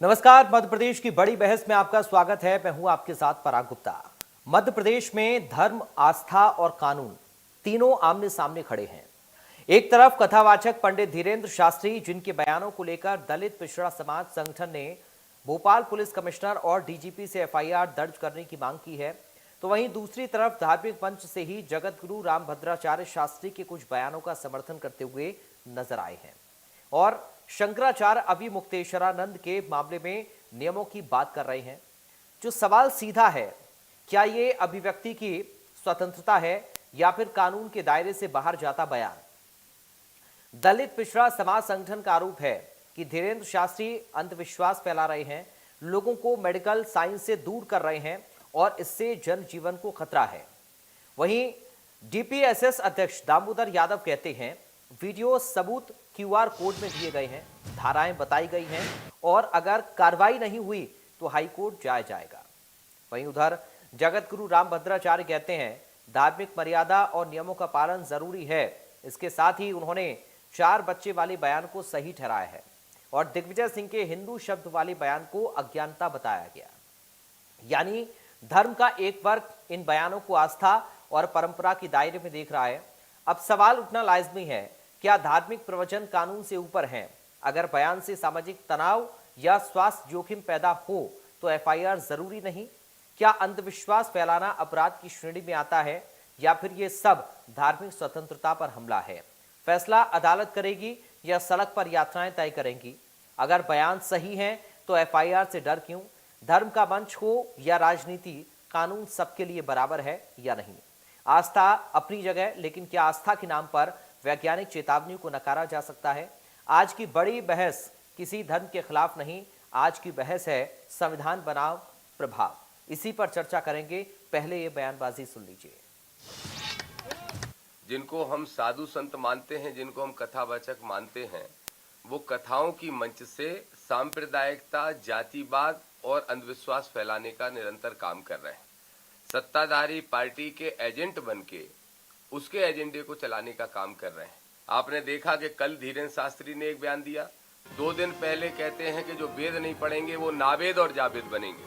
नमस्कार। मध्य प्रदेश की बड़ी बहस में आपका स्वागत है। मैं हूं आपके साथ पराग गुप्ता। मध्य प्रदेश में धर्म, आस्था और कानून तीनों आमने सामने खड़े हैं। एक तरफ कथावाचक पंडित धीरेन्द्र शास्त्री, जिनके बयानों को लेकर दलित पिछड़ा समाज संगठन ने भोपाल पुलिस कमिश्नर और डीजीपी से एफआईआर दर्ज करने की मांग की है, तो वहीं दूसरी तरफ धार्मिक मंच से ही जगत गुरु रामभद्राचार्य शास्त्री के कुछ बयानों का समर्थन करते हुए नजर आए हैं और शंकराचार्य अभिमुक्तेश्वरानंद के मामले में नियमों की बात कर रहे हैं। जो सवाल सीधा है, क्या ये अभिव्यक्ति की स्वतंत्रता है या फिर कानून के दायरे से बाहर जाता बयान? दलित पिछड़ा समाज संगठन का आरोप है कि धीरेन्द्र शास्त्री अंधविश्वास फैला रहे हैं, लोगों को मेडिकल साइंस से दूर कर रहे हैं और इससे जनजीवन को खतरा है। वहीं डीपीएसएस अध्यक्ष दामोदर यादव कहते हैं, वीडियो सबूत क्यूआर कोड में दिए गए हैं, धाराएं बताई गई हैं और अगर कार्रवाई नहीं हुई तो हाईकोर्ट जाया जाएगा। वहीं उधर जगत गुरु रामभद्राचार्य कहते हैं, धार्मिक मर्यादा और नियमों का पालन जरूरी है। इसके साथ ही उन्होंने 4 बच्चे वाले बयान को सही ठहराया है और दिग्विजय सिंह के हिंदू शब्द वाले बयान को अज्ञानता बताया गया। यानी धर्म का एक वर्ग इन बयानों को आस्था और परंपरा के दायरे में देख रहा है। अब सवाल उठना लाजमी है, क्या धार्मिक प्रवचन कानून से ऊपर हैं? अगर बयान से सामाजिक तनाव या स्वास्थ्य जोखिम पैदा हो तो एफआईआर जरूरी नहीं? क्या अंधविश्वास फैलाना अपराध की श्रेणी में आता है या फिर ये सब धार्मिक स्वतंत्रता पर हमला है? फैसला अदालत करेगी या सड़क पर यात्राएं तय करेंगी? अगर बयान सही है तो एफआईआर से डर क्यों? धर्म का मंच हो या राजनीति, कानून सबके लिए बराबर है या नहीं? आस्था अपनी जगह, लेकिन क्या आस्था के नाम पर वैज्ञानिक चेतावनी को नकारा जा सकता है? आज की बड़ी बहस किसी धर्म के खिलाफ नहीं, आज की बहस है संविधान बनाम प्रभाव। इसी पर चर्चा करेंगे। पहले ये बयानबाजी सुन लीजिए। जिनको हम साधु संत मानते हैं, जिनको हम कथावाचक मानते हैं, वो कथाओं की मंच से सांप्रदायिकता, जातिवाद और अंधविश्वास फैलाने का निरंतर काम कर रहे हैं। सत्ताधारी पार्टी के एजेंट बनके उसके एजेंडे को चलाने का काम कर रहे हैं। आपने देखा कि कल धीरेन्द्र शास्त्री ने एक बयान दिया, 2 दिन पहले कहते हैं कि जो वेद नहीं पढ़ेंगे वो नावेद और जावेद बनेंगे,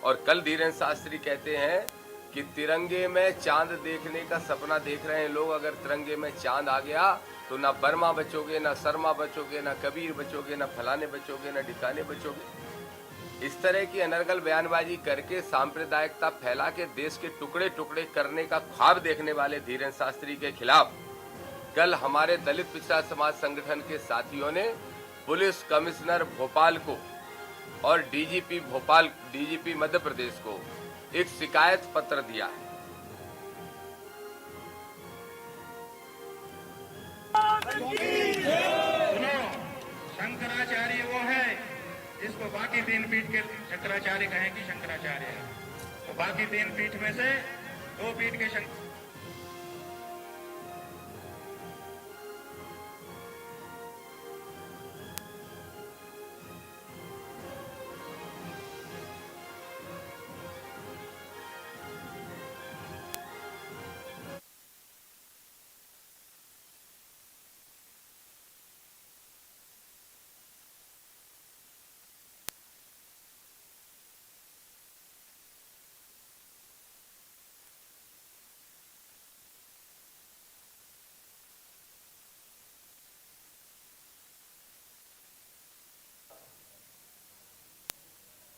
और कल धीरेन्द्र शास्त्री कहते हैं कि तिरंगे में चांद देखने का सपना देख रहे हैं लोग। अगर तिरंगे में चांद आ गया तो ना बर्मा बचोगे, ना शर्मा बचोगे, ना कबीर बचोगे, ना फलाने बचोगे, ना ढिकाने बचोगे। इस तरह की अनर्गल बयानबाजी करके सांप्रदायिकता फैला के देश के टुकड़े टुकड़े करने का ख्वाब देखने वाले धीरेन्द्र शास्त्री के खिलाफ कल हमारे दलित पिछड़ा समाज संगठन के साथियों ने पुलिस कमिश्नर भोपाल को और डीजीपी मध्य प्रदेश को एक शिकायत पत्र दिया है। शंकराचार्य वो है जिसको बाकी 3 पीठ के शंकराचार्य कहें कि शंकराचार्य है, तो बाकी 3 पीठ में से 2 पीठ के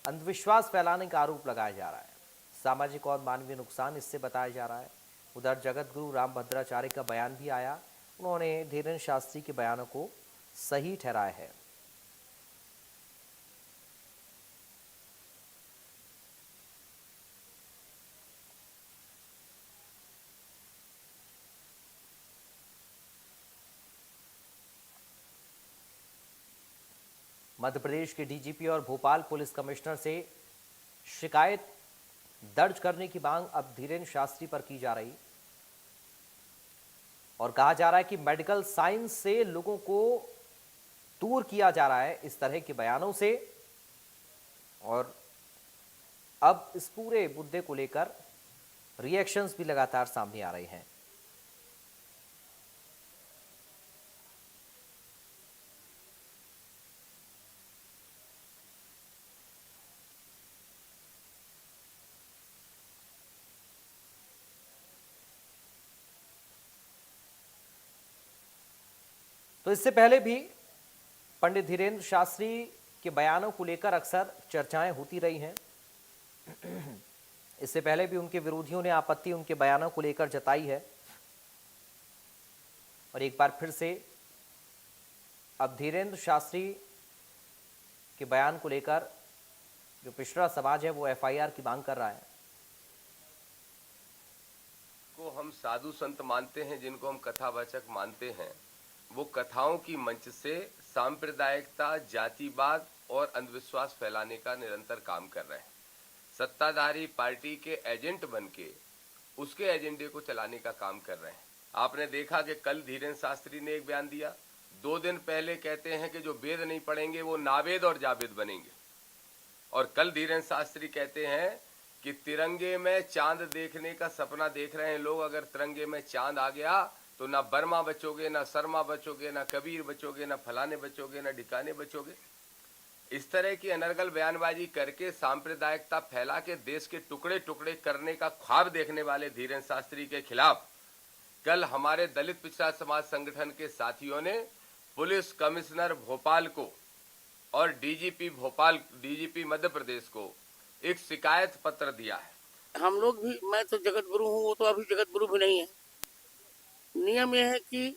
अंधविश्वास फैलाने का आरोप लगाया जा रहा है। सामाजिक और मानवीय नुकसान इससे बताया जा रहा है। उधर जगत गुरु रामभद्राचार्य का बयान भी आया, उन्होंने धीरेन्द्र शास्त्री के बयानों को सही ठहराया है। मध्य प्रदेश के डीजीपी और भोपाल पुलिस कमिश्नर से शिकायत दर्ज करने की मांग अब धीरेन्द्र शास्त्री पर की जा रही और कहा जा रहा है कि मेडिकल साइंस से लोगों को दूर किया जा रहा है इस तरह के बयानों से। और अब इस पूरे मुद्दे को लेकर रिएक्शंस भी लगातार सामने आ रहे हैं। तो इससे पहले भी पंडित धीरेन्द्र शास्त्री के बयानों को लेकर अक्सर चर्चाएं होती रही हैं। इससे पहले भी उनके विरोधियों ने आपत्ति उनके बयानों को लेकर जताई है और एक बार फिर से अब धीरेन्द्र शास्त्री के बयान को लेकर जो पिछड़ा समाज है वो एफआईआर की मांग कर रहा है। को हम साधु संत मानते हैं, जिनको हम कथावाचक मानते हैं, वो कथाओं की मंच से सांप्रदायिकता, जातिवाद और अंधविश्वास फैलाने का निरंतर काम कर रहे हैं। सत्ताधारी पार्टी के एजेंट बनके उसके एजेंडे को चलाने का काम कर रहे हैं। आपने देखा कि कल धीरेन्द्र शास्त्री ने एक बयान दिया, 2 दिन पहले कहते हैं कि जो वेद नहीं पढ़ेंगे वो नावेद और जावेद बनेंगे, और कल धीरेन्द्र शास्त्री कहते हैं कि तिरंगे में चांद देखने का सपना देख रहे हैं लोग। अगर तिरंगे में चांद आ गया तो ना बर्मा बचोगे, ना शर्मा बचोगे, ना कबीर बचोगे, ना फलाने बचोगे, ना ढिकाने बचोगे। इस तरह की अनर्गल बयानबाजी करके सांप्रदायिकता फैला के देश के टुकड़े टुकड़े करने का ख्वाब देखने वाले धीरेन्द्र शास्त्री के खिलाफ कल हमारे दलित पिछड़ा समाज संगठन के साथियों ने पुलिस कमिश्नर भोपाल को और डीजीपी मध्य प्रदेश को एक शिकायत पत्र दिया है। हम लोग भी, मैं तो जगत गुरु हूँ, वो तो अभी जगत गुरु भी नहीं है। नियम यह है कि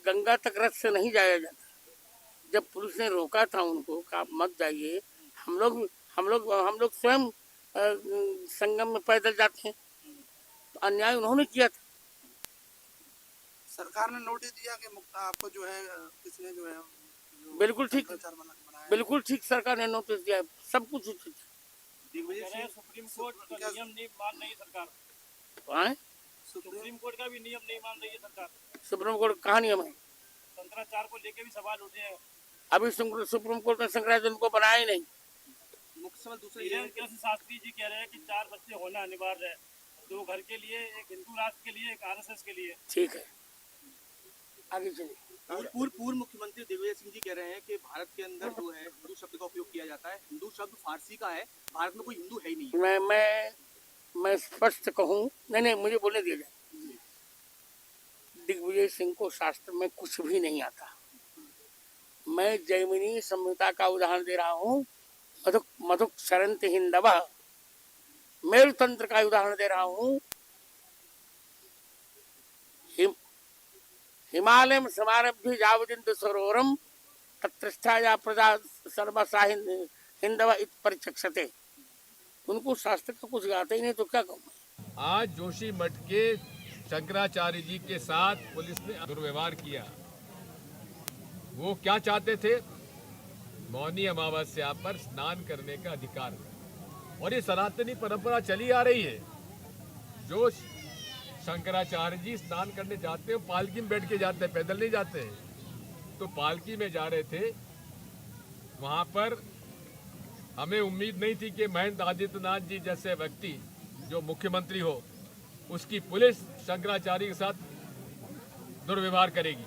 गंगा तक रथ से नहीं जाया जाता। जब पुलिस ने रोका था उनको कि आप मत जाइए, हम लोग स्वयं संगम में पैदल जाते हैं, तो अन्याय उन्होंने किया था। सरकार ने नोटिस दिया कि आपको जो है किसने जो है बिल्कुल ठीक सरकार ने नोटिस दिया, सब कुछ उचित। सुप्रीम कोर्ट का नियम नहीं मान रही सरकार। सुप्रीम कोर्ट का भी नियम नहीं मान रही है सरकार। सुप्रीम कोर्ट कहाँ नियम है? शंकराचार्य को लेके भी सवाल उठे हैं। अभी सुप्रीम कोर्ट ने शंकराचार्य उनको बनाया ही नहीं। मुख्य सवाल दूसरे शास्त्री जी कह रहे हैं कि 4 बच्चे होना अनिवार्य है, 2 घर के लिए, एक हिंदू राष्ट्र के लिए, एक आरएसएस के लिए। ठीक है, आगे चलिए। पूर्व मुख्यमंत्री दिग्विजय सिंह जी कह रहे हैं कि भारत के अंदर जो है हिंदू शब्द का उपयोग किया जाता है, हिंदू शब्द फारसी का है, भारत में कोई हिंदू है ही नहीं। मैं स्पष्ट कहूँ, नहीं मुझे बोलने दिया जाए। दिग्विजय सिंह को शास्त्र में कुछ भी नहीं आता। मैं जैमिनी संहिता का उदाहरण दे रहा हूँ, मधुक शरंत हिंदव मेरु तंत्र का उदाहरण दे रहा हूँ। हिमालय में समारभ्य जावजिंद सरोवरम तत्रस्थाया प्रजा सर्वसा हिंदव इत परिचक्षते। उनको शास्त्र का कुछ आता ही नहीं, तो क्या कहूँ। आज जोशी मठ के शंकराचार्य जी के साथ पुलिस ने दुर्व्यवहार किया। वो क्या चाहते थे? मौनी अमावस्या पर स्नान करने का अधिकार, और ये सनातनी परंपरा चली आ रही है। जो शंकराचार्य जी स्नान करने जाते हैं, पालकी में बैठ के जाते हैं, पैदल नहीं जाते हैं। तो पालकी में जा रहे थे, वहां पर हमें उम्मीद नहीं थी कि महेंद्र आदित्यनाथ जी जैसे व्यक्ति जो मुख्यमंत्री हो, उसकी पुलिस शंकराचार्य के साथ दुर्व्यवहार करेगी।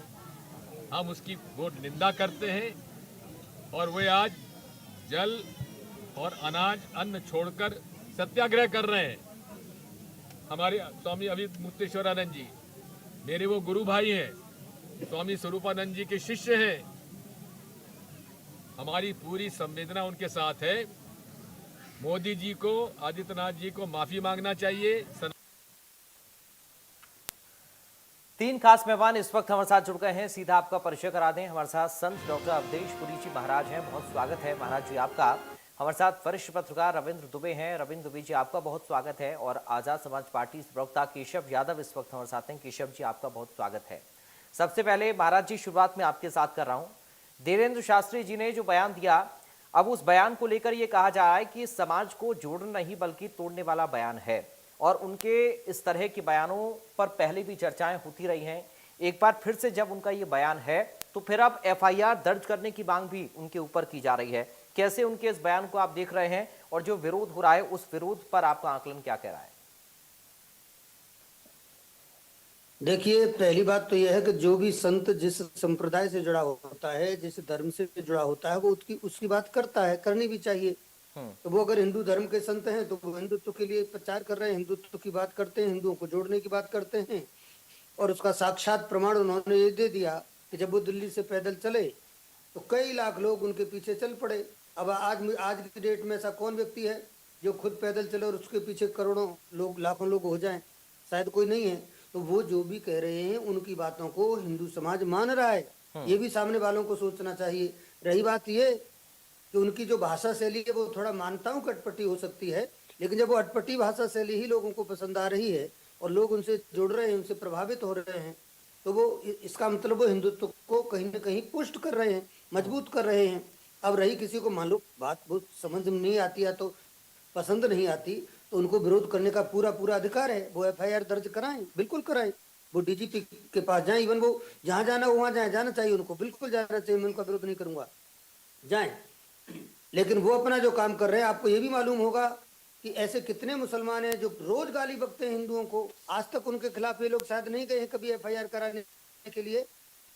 हम उसकी घोर निंदा करते हैं, और वे आज जल और अनाज अन्न छोड़कर सत्याग्रह कर रहे हैं। हमारे स्वामी अभिमुक्तेश्वरानंद जी मेरे वो गुरु भाई हैं, स्वामी स्वरूपानंद जी के शिष्य हैं। हमारी पूरी संवेदना उनके साथ है। मोदी जी को, आदित्यनाथ जी को माफी मांगना चाहिए। 3 खास मेहमान इस वक्त हमारे साथ जुड़ गए हैं, सीधा आपका परिचय करा दें। हमारे साथ संत डॉक्टर अवधेश पुरी जी महाराज हैं, बहुत स्वागत है महाराज जी आपका। हमारे साथ वरिष्ठ पत्रकार रविंद्र दुबे हैं, रविंद्र दुबे जी आपका बहुत स्वागत है। और आजाद समाज पार्टी प्रवक्ता केशव यादव इस वक्त हमारे साथ हैं। केशव जी आपका बहुत स्वागत है। सबसे पहले महाराज जी शुरुआत में आपके साथ कर रहा हूं। धीरेन्द्र शास्त्री जी ने जो बयान दिया, अब उस बयान को लेकर ये कहा जा रहा है कि समाज को जोड़ना नहीं बल्कि तोड़ने वाला बयान है, और उनके इस तरह के बयानों पर पहले भी चर्चाएं होती रही हैं। एक बार फिर से जब उनका ये बयान है तो फिर अब एफआईआर दर्ज करने की मांग भी उनके ऊपर की जा रही है। कैसे उनके इस बयान को आप देख रहे हैं, और जो विरोध हो रहा है उस विरोध पर आपका आकलन क्या कह रहा है? देखिए, पहली बात तो यह है कि जो भी संत जिस संप्रदाय से जुड़ा होता है, जिस धर्म से जुड़ा होता है, वो उसकी बात करता है, करनी भी चाहिए। तो वो अगर हिंदू धर्म के संत हैं तो वो हिंदुत्व के लिए प्रचार कर रहे हैं, हिंदुत्व की बात करते हैं, हिंदुओं को जोड़ने की बात करते हैं, और उसका साक्षात प्रमाण उन्होंने ये दे दिया कि जब वो दिल्ली से पैदल चले तो कई लाख लोग उनके पीछे चल पड़े। अब आज की डेट में ऐसा कौन व्यक्ति है जो खुद पैदल चले और उसके पीछे करोड़ों लोग, लाखों लोग हो जाएं? शायद कोई नहीं है। तो वो जो भी कह रहे हैं उनकी बातों को हिंदू समाज मान रहा है, ये भी सामने वालों को सोचना चाहिए। रही बात ये कि उनकी जो भाषा शैली है वो थोड़ा मानता हूँ अटपटी हो सकती है, लेकिन जब वो अटपटी भाषा शैली ही लोगों को पसंद आ रही है और लोग उनसे जुड़ रहे हैं, उनसे प्रभावित हो रहे हैं, तो वो इसका मतलब वो हिंदुत्व को कहीं ना कहीं पुष्ट कर रहे हैं, मजबूत कर रहे हैं। अब रही किसी को मान लो बात बहुत समझ में नहीं आती या तो पसंद नहीं आती, तो उनको विरोध करने का पूरा अधिकार है। वो FIR दर्ज कराएं, बिल्कुल कराएं। वो DGP के पास जाएं, इवन वो जहाँ जाना हो वहाँ जाना चाहिए उनको, बिल्कुल जाना चाहिए। मैं उनका विरोध नहीं करूंगा, जाएं। लेकिन वो अपना जो काम कर रहे हैं, आपको ये भी मालूम होगा कि ऐसे कितने मुसलमान हैं जो रोज गाली बकते हैं हिंदुओं को। आज तक उनके खिलाफ ये लोग शायद नहीं गए हैं कभी FIR कराने के लिए,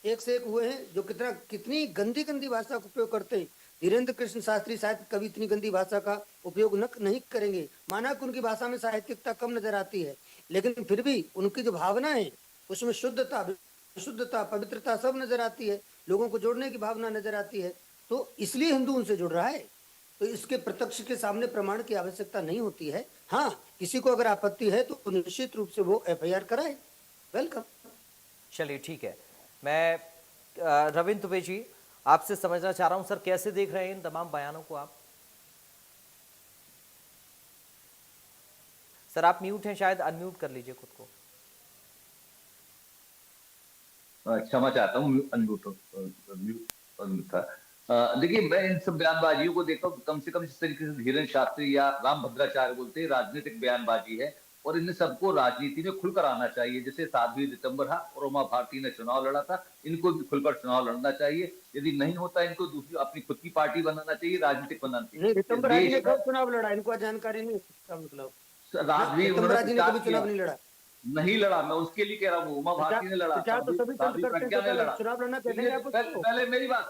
एक से एक हुए हैं जो कितनी गंदी भाषा का उपयोग करते हैं। धीरेन्द्र कृष्ण शास्त्री शायद कभी इतनी गंदी भाषा का उपयोग नहीं करेंगे, माना कि उनकी भाषा में साहित्यिकता कम नजर आती है, लेकिन फिर भी उनकी जो भावना है उसमें शुद्धता, विशुद्धता, पवित्रता सब नजर आती है, लोगों को जोड़ने की भावना नजर आती है। तो इसलिए हिंदू उनसे जुड़ रहा है। तो इसके प्रत्यक्ष के सामने प्रमाण की आवश्यकता नहीं होती है। हाँ, किसी को अगर आपत्ति है तो निश्चित रूप से वो FIR कराए, वेलकम। चलिए ठीक है। मैं रविंद्र दुबे जी आपसे समझना चाह रहा हूं सर, कैसे देख रहे हैं इन तमाम बयानों को आप? सर आप म्यूट हैं, शायद अनम्यूट कर लीजिए खुद को। क्षमा चाहता हूँ, म्यूट था। देखिए, मैं इन सब बयानबाजियों को देखता हूँ, कम से कम जिस तरीके से धीरेन्द्र शास्त्री या राम भद्राचार्य बोलते हैं, राजनीतिक बयानबाजी है और इन सबको राजनीति में खुलकर आना चाहिए। जैसे 7 दिसंबर था और उमा भारती ने चुनाव लड़ा था, इनको भी खुलकर चुनाव लड़ना चाहिए। यदि नहीं होता इनको दूसरी अपनी खुद की पार्टी बनाना चाहिए, राजनीतिक बनाना चाहिए। चुनाव लड़ा, इनको जानकारी नहीं, मतलब चुनाव नहीं लड़ा, मैं उसके लिए कह रहा हूँ, उमा भारती ने लड़ा, प्रज्ञा ने लड़ा। पहले मेरी बात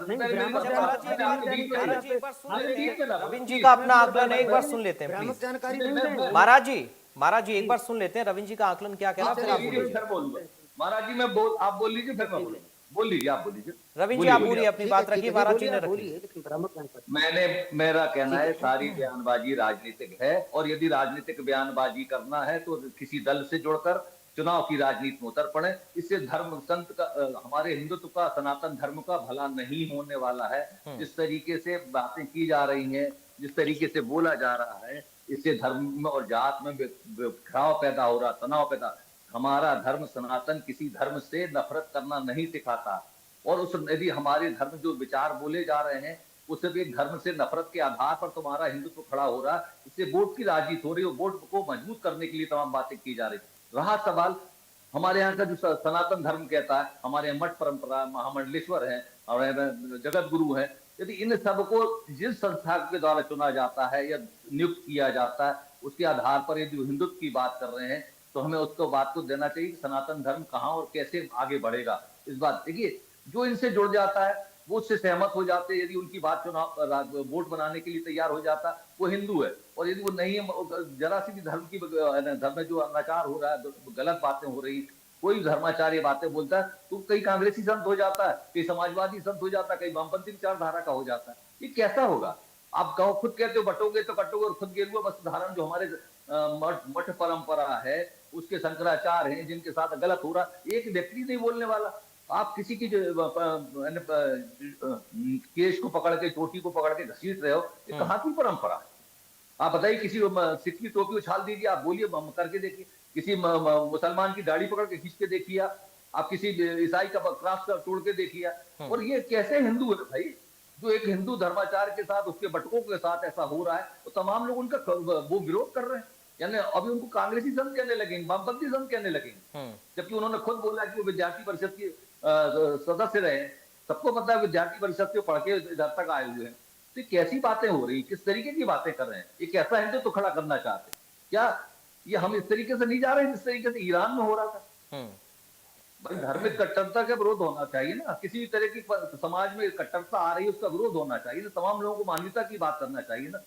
रविंद्र जी का अपना आकलन है, एक बार सुन लेते हैं प्लीज। महाराज जी एक बार सुन लेते हैं रविंद्र जी का आकलन क्या कह रहे हैं। महाराज जी आप बोल लीजिए, फिर मैं बोल लीजिए, आप बोल लीजिए। रविंद्र जी आप बोलिए, अपनी बात रखिए, महाराज जी ने रखी। मेरा कहना है सारी बयानबाजी राजनीतिक है, और यदि राजनीतिक बयानबाजी करना है तो किसी दल से जुड़कर चुनाव की राजनीति में उतर पड़े। इससे धर्म संत का, हमारे हिंदुत्व का, सनातन धर्म का भला नहीं होने वाला है। जिस तरीके से बातें की जा रही हैं, जिस तरीके से बोला जा रहा है, इससे धर्म और जात में घाव पैदा हो रहा, तनाव पैदा। हमारा धर्म सनातन किसी धर्म से नफरत करना नहीं सिखाता, और उस यदि हमारे धर्म जो विचार बोले जा रहे हैं वो सिर्फ एक धर्म से नफरत के आधार पर तुम्हारा हिंदुत्व खड़ा हो रहा, इससे वोट की राजनीति हो रही है, वोट को मजबूत करने के लिए तमाम बातें की जा रही। रहा सवाल हमारे यहाँ का जो सनातन धर्म कहता है, हमारे मठ परंपरा, महामंडलेश्वर है और जगत गुरु है, यदि इन सबको जिस संस्था के द्वारा चुना जाता है या नियुक्त किया जाता है, उसके आधार पर यदि हिंदुत्व की बात कर रहे हैं तो हमें उसको बात को देना चाहिए कि सनातन धर्म कहाँ और कैसे आगे बढ़ेगा। इस बात देखिए, जो इनसे जुड़ जाता है वो उससे सहमत हो जाते हैं। यदि उनकी बात चुनाव वोट बनाने के लिए तैयार हो जाता वो हिंदू है, और यदि वो नहीं है, जरा सी भी धर्म में जो अनाचार हो रहा है, गलत बातें हो रही, कोई धर्माचार्य बातें बोलता है तो कई कांग्रेसी संत हो जाता है, कई समाजवादी संत हो जाता है, कई वामपंथी विचारधारा का हो जाता है। ये कैसा होगा? आप कहो, खुद कहते हो बटोगे तो कटोगे, और खुद गेरुआ वस्त्र धारण जो हमारे मठ परंपरा है, उसके शंकराचार्य हैं जिनके साथ गलत हो रहा, एक व्यक्ति नहीं बोलने वाला। आप किसी की केश को पकड़ के, चोटी को पकड़ के घसीट रहे हो, ये कहाँ की परंपरा है? आप बताइए, किसी सिख की टोपी उछाल दीजिए, आप बोलिए, करके देखिए, किसी मुसलमान की दाढ़ी पकड़ के खींच के देखिए, आप किसी ईसाई का क्रॉस तोड़ के देखिए। और ये कैसे हिंदू है भाई? जो एक हिंदू धर्माचार्य के साथ, उसके बटकों के साथ ऐसा हो रहा है, तो तमाम लोग उनका वो विरोध कर रहे हैं। यानी अभी उनको कांग्रेसी संत कहने लगेंगे, वामपंथी संत कहने लगेंगे, जबकि उन्होंने खुद बोला कि वो विद्यार्थी परिषद के सदस्य रहे। सबको पता है विद्यार्थी परिषद से पढ़ के इधर तक आए हुए हैं। तो कैसी बातें हो रही, किस तरीके की बातें कर रहे हैं? ये कैसा हिंदू तो खड़ा करना चाहते हैं क्या? ये हम इस तरीके से नहीं जा रहे हैं जिस तरीके से ईरान में हो रहा था। भाई, धार्मिक कट्टरता का विरोध होना चाहिए ना, किसी भी तरह की समाज में कट्टरता आ रही है उसका विरोध होना चाहिए ना, तमाम लोगों को मान्यता की बात करना चाहिए ना।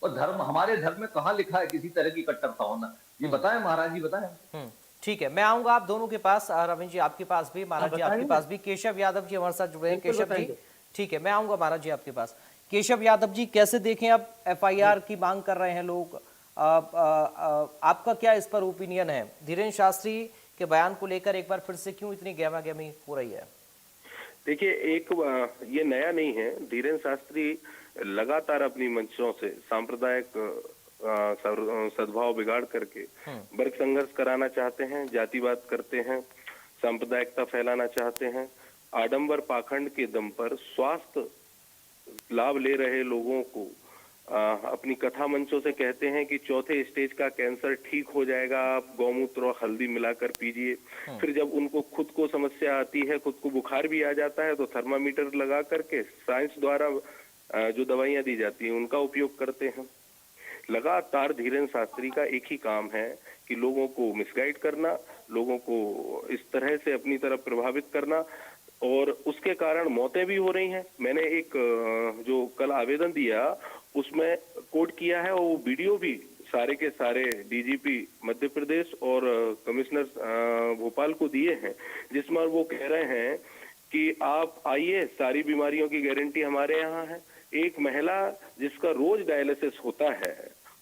और धर्म, हमारे धर्म में कहाँ लिखा है किसी तरह की कट्टरता होना? ये बताएं महाराज जी, बताएं। ठीक है, मैं आऊंगा आप दोनों के पास, रविंद्र जी आपके पास भी, महाराज जी आपके पास भी। केशव यादव जी हमारे साथ जुड़े हैं। केशव जी, ठीक है, मैं आऊंगा महाराज जी आपके पास। केशव यादव जी, कैसे देखें, अब एफआईआर की मांग कर रहे हैं लोग, आपका क्या इस पर ओपिनियन है? धीरेन्द्र शास्त्री के बयान को लेकर एक बार फिर से क्यों इतनी गहमा-गहमी हो रही है? देखिए, ये नया नहीं है। धीरेन्द्र शास्त्री लगातार अपनी मंचों से सांप्रदायिक सद्भाव बिगाड़ करके वर्ग संघर्ष कराना चाहते हैं, जातिवाद करते हैं, सांप्रदायिकता फैलाना चाहते हैं। आडंबर पाखंड के दम पर स्वास्थ्य लाभ ले रहे लोगों को अपनी कथा मंचों से कहते हैं कि चौथे स्टेज का कैंसर ठीक हो जाएगा, आप गौमूत्र और हल्दी मिलाकर पीजिए। फिर जब उनको खुद को समस्या आती है, खुद को बुखार भी आ जाता है, तो थर्मामीटर लगा करके साइंस द्वारा जो दवाइयां दी जाती हैं उनका उपयोग करते हैं। लगातार धीरेन्द्र शास्त्री का एक ही काम है कि लोगों को मिसगाइड करना, लोगों को इस तरह से अपनी तरफ प्रभावित करना, और उसके कारण मौतें भी हो रही हैं। मैंने एक जो कल आवेदन दिया उसमें कोट किया है, और वो वीडियो भी सारे के सारे डीजीपी मध्य प्रदेश और कमिश्नर भोपाल को दिए हैं, जिसमें वो कह रहे हैं कि आप आइए, सारी बीमारियों की गारंटी हमारे यहाँ है। एक महिला जिसका रोज डायलिसिस होता है,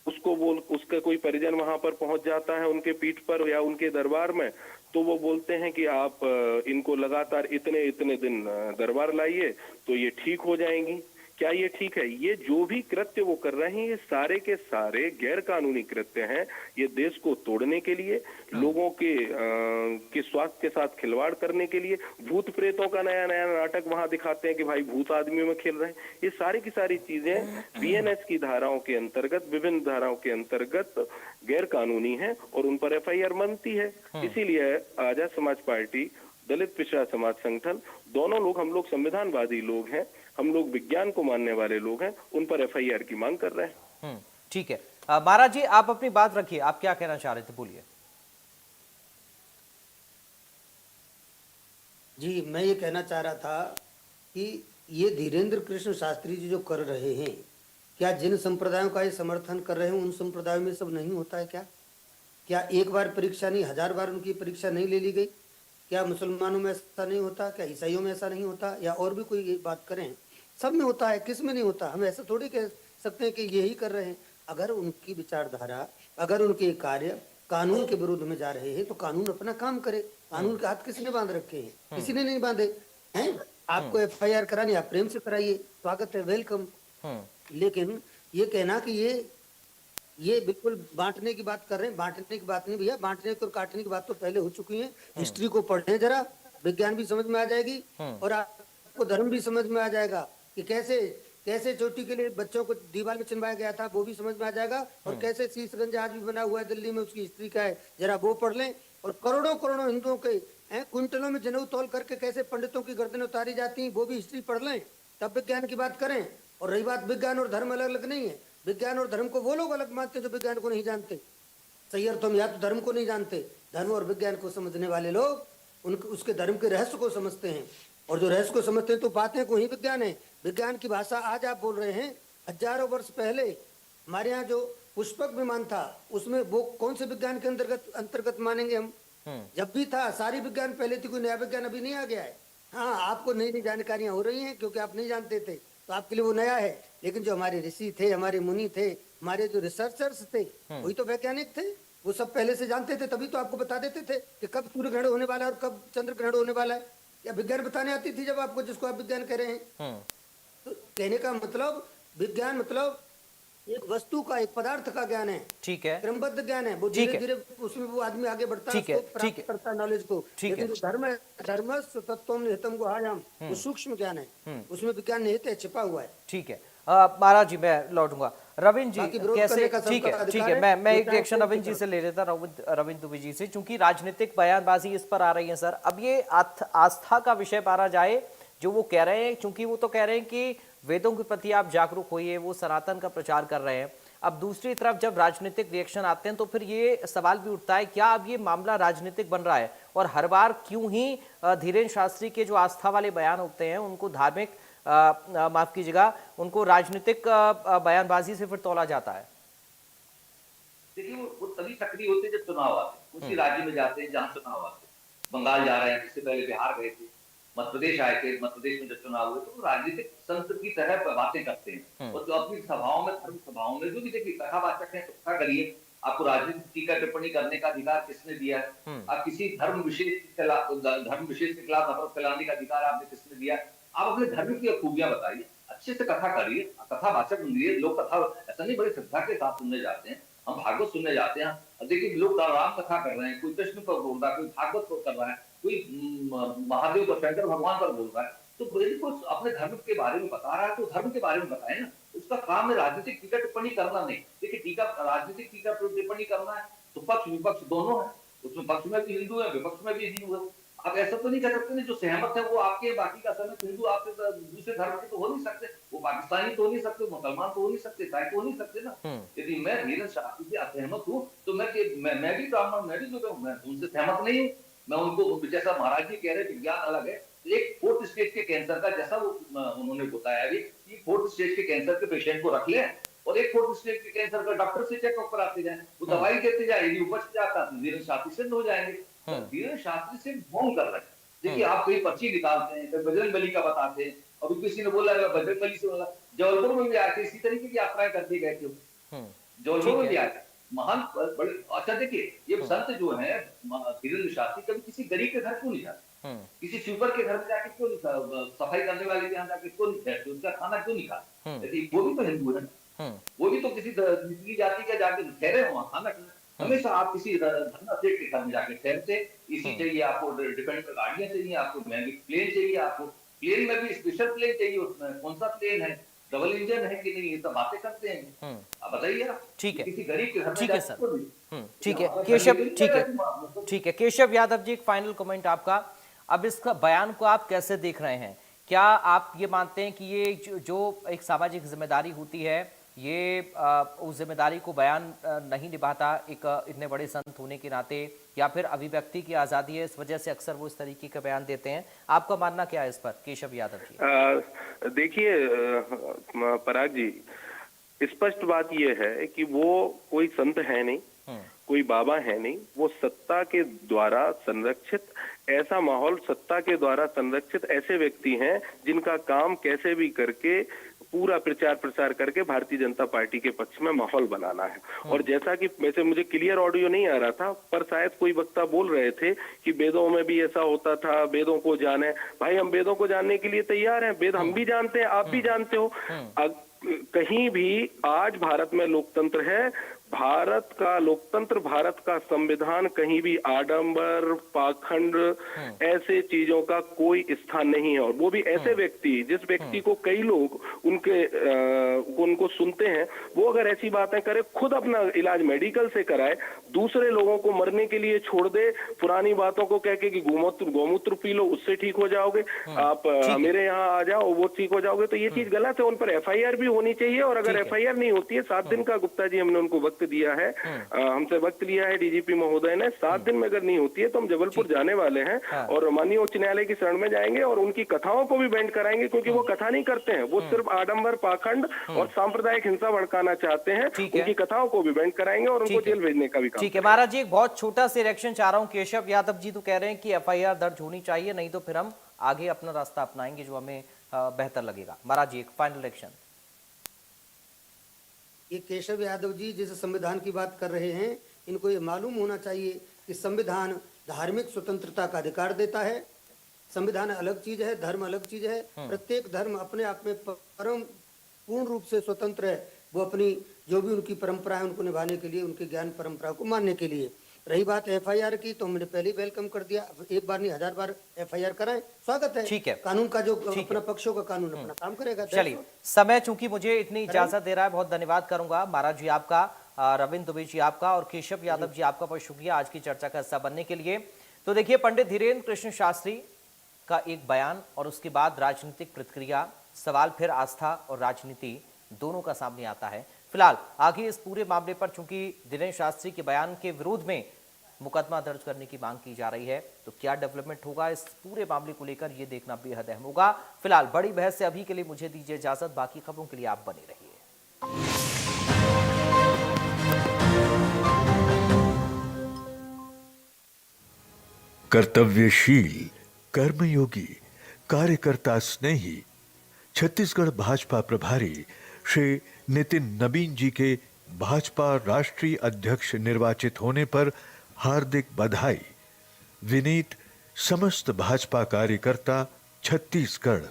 उसका कोई परिजन वहां पर पहुंच जाता है उनके पीठ पर या उनके दरबार में, तो वो बोलते हैं कि आप इनको लगातार इतने इतने दिन दरबार लाइए तो ये ठीक हो जाएंगी। क्या ये ठीक है? ये जो भी कृत्य वो कर रहे हैं, ये सारे के सारे गैर कानूनी कृत्य हैं। ये देश को तोड़ने के लिए, लोगों के स्वास्थ्य के साथ खिलवाड़ करने के लिए, भूत प्रेतों का नया नया नाटक वहां दिखाते हैं कि भाई भूत आदमी में खेल रहे हैं। ये सारी की सारी चीजें बीएनएस की धाराओं के अंतर्गत, विभिन्न धाराओं के अंतर्गत गैर कानूनी है और उन पर एफआईआर बनती है। इसीलिए आजाद समाज पार्टी, दलित पिछड़ा समाज संगठन, दोनों लोग, हम लोग संविधानवादी लोग हैं, हम लोग विज्ञान को मानने वाले लोग हैं, उन पर एफआईआर की मांग कर रहे हैं। ठीक है, महाराज जी आप अपनी बात रखिए, आप क्या कहना चाह रहे थे, बोलिए। जी, मैं ये कहना चाह रहा था कि ये धीरेन्द्र कृष्ण शास्त्री जी जो कर रहे हैं, क्या जिन संप्रदायों का ये समर्थन कर रहे हैं उन संप्रदायों में सब नहीं होता है क्या एक बार परीक्षा नहीं, 1000 बार उनकी परीक्षा नहीं ले ली गई? क्या मुसलमानों में ऐसा नहीं होता? क्या ईसाइयों में ऐसा नहीं होता? या और भी कोई बात करें, सब में होता है, किस में नहीं होता? हम ऐसा थोड़ी कह सकते हैं कि यही कर रहे हैं। अगर उनकी विचारधारा, अगर उनके कार्य कानून के विरुद्ध में जा रहे हैं तो कानून अपना काम करे। कानून के हाथ किसने बांध रखे हैं? किसी ने नहीं बांधे हैं। आपको एफआईआर करानी, आप प्रेम से कराइए, स्वागत है, वेलकम। लेकिन ये कहना कि ये बिल्कुल बांटने की बात कर रहे हैं, बांटने की बात नहीं भैया, बांटने और काटने की बात तो पहले हो चुकी है। हिस्ट्री को पढ़ें जरा, विज्ञान भी समझ में आ जाएगी और आपको धर्म भी समझ में आ जाएगा कि कैसे चोटी के लिए बच्चों को दीवार में चिनवाया गया था, वो भी समझ में आ जाएगा। और कैसे शीशगंज आज भी बना हुआ है दिल्ली में, उसकी हिस्ट्री क्या है जरा वो पढ़ लें। और करोड़ों करोड़ों हिंदुओं के क्विंटलों में जनेऊ तोल करके कैसे पंडितों की गर्दनें उतारी जाती हैं, वो भी हिस्ट्री पढ़ लें, तब विज्ञान की बात करें। और रही बात, विज्ञान और धर्म अलग अलग नहीं है। विज्ञान और धर्म को वो लोग अलग मानते हैं जो विज्ञान को नहीं जानते। सही अर्थ में या तो धर्म को नहीं जानते, धर्म और विज्ञान को समझने वाले लोग उसके धर्म के रहस्य को समझते हैं, और जो रहस्य को समझते हैं तो बातें को ही विज्ञान है। विज्ञान की भाषा आज आप बोल रहे हैं, हजारों वर्ष पहले हमारे यहाँ जो पुष्पक विमान था, उसमें वो कौन से विज्ञान के अंतर्गत मानेंगे हम? जब भी था, सारी विज्ञान पहले थी, कोई नया विज्ञान अभी नहीं आ गया है। हाँ, आपको नई नई जानकारियां हो रही हैं क्योंकि आप नहीं जानते थे, तो आपके लिए वो नया है। लेकिन जो हमारे ऋषि थे, हमारे मुनि थे, हमारे जो रिसर्चर्स थे, वही तो वैज्ञानिक थे। वो सब पहले से जानते थे, तभी तो आपको बता देते थे कि कब सूर्य ग्रहण होने वाला है और कब चंद्र ग्रहण होने वाला है। या विज्ञान बताने आती थी जब आपको, जिसको आप विज्ञान कह रहे हैं। तो कहने का मतलब, विज्ञान मतलब एक वस्तु का, एक पदार्थ का ज्ञान है। ठीक है, क्रमबद्ध ज्ञान है। वो धीरे धीरे उसमें वो आदमी आगे बढ़ता है, प्राप्त करता है नॉलेज को। लेकिन जो धर्म है, धर्मस्य तत्त्वम निहितम गुहायाम, वो सूक्ष्म ज्ञान है, उसमें विज्ञान निहित है, छिपा हुआ है। ठीक है, महाराज जी मैं लौटूंगा। रविंद्र जी कैसे? ठीक है, मैं एक रिएक्शन रविंद्र जी से ले लेता, रविंद्र दुबे जी से, क्योंकि राजनीतिक बयानबाजी इस पर आ रही है सर। अब ये आस्था का विषय पारा जाए, जो वो कह रहे हैं, क्योंकि वो तो कह रहे हैं कि वेदों के प्रति आप जागरूक होइए, वो सनातन का प्रचार कर रहे हैं। अब दूसरी तरफ जब राजनीतिक रिएक्शन आते हैं तो फिर ये सवाल भी उठता है, क्या अब ये मामला राजनीतिक बन रहा है? और हर बार क्यों ही धीरेन्द्र शास्त्री के जो आस्था वाले बयान होते हैं उनको धार्मिक, माफ कीजिएगा, उनको राजनीतिक बयानबाजी से फिर तोला जाता है? देखिए, वो तभी सक्रिय होते जब चुनाव आते। उसी राज्य में जाते हैं जहां चुनाव आते हैं। बंगाल जा रहे हैं, इससे पहले बिहार गए थे, मध्य प्रदेश आए थे, मध्य प्रदेश में जब चुनाव हुए तो राजनीतिक संत की तरह बातें करते हैं और जो अपनी सभाओं में, धर्म सभाओं में जो भी देखिए कथावाचक है तो कथा करिए, आपको राजनीतिक टीका टिप्पणी करने का अधिकार किसने दिया है? आप किसी धर्म विशेष के खिलाफ नफरत फैलाने का अधिकार आपने किसने दिया? आप अपने धर्म की खूबियां बताइए, अच्छे से कथा करिए, कथावाचक बनिए। लोग कथा ऐसा नहीं बड़े श्रद्धा के साथ सुनने जाते हैं, हम भागवत सुनने जाते हैं, देखिए लोग राम कथा कर रहे हैं, कोई कृष्ण पर बोल रहा है, कोई भागवत पर कर रहा है, कोई महादेव पर, शंकर भगवान पर बोल रहा है, तो कोई अपने धर्म के बारे में बता रहा है तो धर्म के बारे में बताए ना। उसका काम है राजनीतिक टीका टिप्पणी करना नहीं। देखिए राजनीतिक टीका टिप्पणी करना है तो पक्ष विपक्ष दोनों है, उसमें पक्ष में भी हिंदू है, विपक्ष में भी हिंदू है। आप ऐसा तो नहीं कह सकते नहीं, जो सहमत है वो आपके, बाकी का समय हिंदू आपके दूसरे धर्म के तो हो नहीं सकते, वो पाकिस्तानी तो हो नहीं सकते, मुसलमान तो हो नहीं सकते, ईसाई तो हो नहीं सकते ना। यदि मैं धीरज शास्त्री से असहमत हूँ तो मैं भी ब्राह्मण, मैं भी जो मैं उनसे सहमत नहीं हूँ। मैं उनको, जैसा महाराज जी कह रहे विज्ञान अलग है, एक 4th स्टेज के कैंसर का, जैसा वो उन्होंने बताया अभी कि 4th स्टेज के कैंसर के पेशेंट को रख लें और एक 4th स्टेज के कैंसर का डॉक्टर से चेकअप कराते जाए, वो दवाई देते जाए, यदि उपज जाता है धीरज शास्त्री सिद्ध हो जाएंगे। धीरज शास्त्री से ढोंग कर रहे हैं। देखिए आप कहीं पर्ची निकालते हैं, कहीं बजरंग बली का बताते हैं, अभी किसी ने बोला बजरंग बली से बोला, जबलपुर में भी आए थे, इसी तरीके की यात्राएं करके गए थे, जबलपुर में भी आए थे महान बड़े। अच्छा देखिए ये संत जो है धीरेन्द्र शास्त्री कभी किसी गरीब के घर क्यों नहीं जाते, किसी स्वीपर के घर में जाके क्यों नहीं, सफाई करने वाले के यहाँ जाके क्यों नहीं बैठते, उसका खाना क्यों नहीं खाते? वो भी तो हिंदू है ना, वो भी तो किसी निचली जाति का जाके ठहरे वहां खाना खाना। हमेशा आप किसी धंधा सेठ के घर में जाके ठहरते, इसी चाहिए आपको, डिपेंड गाड़ियां चाहिए आपको, महंगी प्लेन चाहिए आपको, प्लेन में भी स्पेशल प्लेन चाहिए, उसमें कौन सा प्लेन है, डबल इंजन है कि नहीं, ये सब बातें करते हैं। आप बताइए आप, ठीक है, किसी गरीब के घर में ठीक है जाके सर, ठीक है केशव, ठीक है केशव यादव जी, एक फाइनल कमेंट आपका। अब इसका बयान को आप कैसे देख रहे हैं? क्या आप ये मानते हैं कि ये जो एक सामाजिक जिम्मेदारी होती है, ये उस जिम्मेदारी को बयान नहीं निभाता एक इतने बड़े संत होने के नाते, या फिर अभिव्यक्ति की आज़ादी है इस वजह से अक्सर वो इस तरीके का बयान देते हैं? आपका मानना क्या है इस पर केशव यादव जी? देखिए पराग जी, स्पष्ट बात ये है कि वो कोई संत है नहीं, कोई बाबा है नहीं, वो सत्ता के द्वारा संरक्षित, ऐसा माहौल सत्ता के द्वारा संरक्षित ऐसे व्यक्ति हैं जिनका काम कैसे भी करके पूरा प्रचार प्रसार करके भारतीय जनता पार्टी के पक्ष में माहौल बनाना है। और जैसा कि वैसे मुझे क्लियर ऑडियो नहीं आ रहा था, पर शायद कोई वक्ता बोल रहे थे कि वेदों में भी ऐसा होता था, वेदों को जाने। भाई हम वेदों को जानने के लिए तैयार हैं, वेद हम भी जानते हैं, आप भी जानते हो। कहीं भी आज भारत में लोकतंत्र है, भारत का लोकतंत्र, भारत का संविधान कहीं भी आडंबर, पाखंड ऐसे चीजों का कोई स्थान नहीं है। और वो भी ऐसे व्यक्ति, जिस व्यक्ति को कई लोग उनको सुनते हैं, वो अगर ऐसी बातें करे, खुद अपना इलाज मेडिकल से कराए, दूसरे लोगों को मरने के लिए छोड़ दे, पुरानी बातों को कह के कि गोमूत्र पी लो उससे ठीक हो जाओगे, आप मेरे यहाँ आ जाओ वो ठीक हो जाओगे, तो ये चीज गलत है। उन पर FIR भी होनी चाहिए। और अगर FIR नहीं होती है, 7 दिन का गुप्ता जी हमने उनको वक्त दिया है, हमसे वक्त लिया है DGP महोदय ने, 7 दिन में अगर नहीं होती है तो हम जबलपुर जाने वाले हैं और माननीय उच्च न्यायालय की शरण में जाएंगे और उनकी कथाओं को भी बैंड कराएंगे, क्योंकि वो कथा नहीं करते हैं, वो सिर्फ आडंबर, पाखंड और सांप्रदायिक हिंसा भड़काना चाहते हैं। उनकी कथाओं को भी बैंड कराएंगे और उनको जेल भेजने का भी काम। ठीक है महाराज जी, एक बहुत छोटा सा रिएक्शन चाह रहा हूँ। केशव यादव जी तो कह रहे हैं कि FIR दर्ज होनी चाहिए, नहीं तो फिर हम आगे अपना रास्ता अपनाएंगे जो हमें बेहतर लगेगा। महाराज जी एक फाइनल रिएक्शन। ये केशव यादव जी जिस संविधान की बात कर रहे हैं, इनको ये मालूम होना चाहिए कि संविधान धार्मिक स्वतंत्रता का अधिकार देता है। संविधान अलग चीज है, धर्म अलग चीज है। प्रत्येक धर्म अपने आप में परम पूर्ण रूप से स्वतंत्र है। वो अपनी जो भी उनकी परंपरा है उनको निभाने के लिए, उनके ज्ञान परंपरा को मानने के लिए। रही बात FIR की, तो हमने पहले वेलकम कर दिया, एक बार नहीं 1000 बार FIR कराएं, स्वागत है। ठीक है, कानून का जो अपना पक्षों का कानून अपना काम करेगा। चलिए, समय चूंकि मुझे इतनी इजाजत दे रहा है, बहुत धन्यवाद करूंगा महाराज जी आपका, रविंद्र दुबे जी आपका और केशव यादव जी आपका बहुत शुक्रिया आज की चर्चा का हिस्सा बनने के लिए। तो देखिए, पंडित धीरेन्द्र कृष्ण शास्त्री का एक बयान और उसके बाद राजनीतिक प्रतिक्रिया, सवाल फिर आस्था और राजनीति दोनों का सामने आता है। फिलहाल आगे इस पूरे मामले पर चूंकि धीरेन्द्र शास्त्री के बयान के विरोध में मुकदमा दर्ज करने की मांग की जा रही है, तो क्या डेवलपमेंट होगा इस पूरे मामले को लेकर, यह देखना बेहद अहम होगा। फिलहाल बड़ी बहस से अभी के लिए मुझे दीजिए इजाजत, बाकी खबरों के लिए आप बने रहिए। कर्तव्यशील, कर्मयोगी, कार्यकर्ता स्नेही छत्तीसगढ़ भाजपा प्रभारी श्री नितिन नबीन जी के भाजपा राष्ट्रीय अध्यक्ष निर्वाचित होने पर हार्दिक बधाई। विनीत समस्त भाजपा कार्यकर्ता छत्तीसगढ़।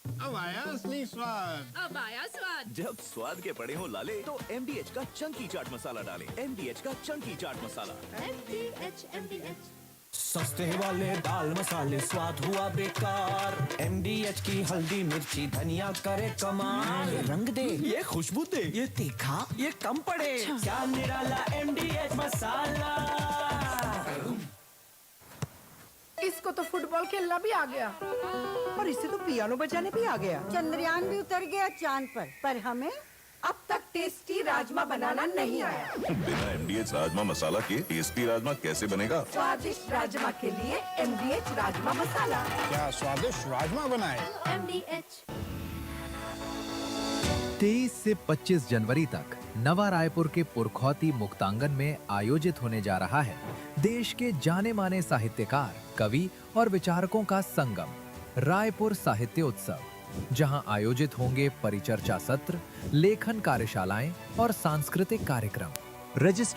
अब आया असली स्वाद। अब आया स्वाद। जब स्वाद के पड़े हो लाले तो MDH का चंकी चाट मसाला डालें। MDH का चंकी चाट मसाला। MDH। सस्ते वाले दाल मसाले स्वाद हुआ बेकार। MDH की हल्दी मिर्ची धनिया करे कमाल। ये रंग दे, ये खुशबू दे, ये तीखा, ये कम पड़े। क्या निराला MDH मसाला। इसको तो फुटबॉल खेलना भी आ गया और इससे तो पियानो बजाने भी आ गया। चंद्रयान भी उतर गया चांद पर हमें अब तक टेस्टी राजमा बनाना नहीं आया। बिना MDH राजमा मसाला के टेस्टी राजमा कैसे बनेगा? स्वादिष्ट राजमा के लिए MDH राजमा मसाला। क्या स्वादिष्ट राजमा बनाए? MDH। 23 से 25 जनवरी तक नवा रायपुर के पुरखौती मुक्तांगन में आयोजित होने जा रहा है देश के जाने माने साहित्यकार, कवि और विचारकों का संगम, रायपुर साहित्य उत्सव, जहां आयोजित होंगे परिचर्चा सत्र, लेखन कार्यशालाएं और सांस्कृतिक कार्यक्रम। रजिस्ट्रेशन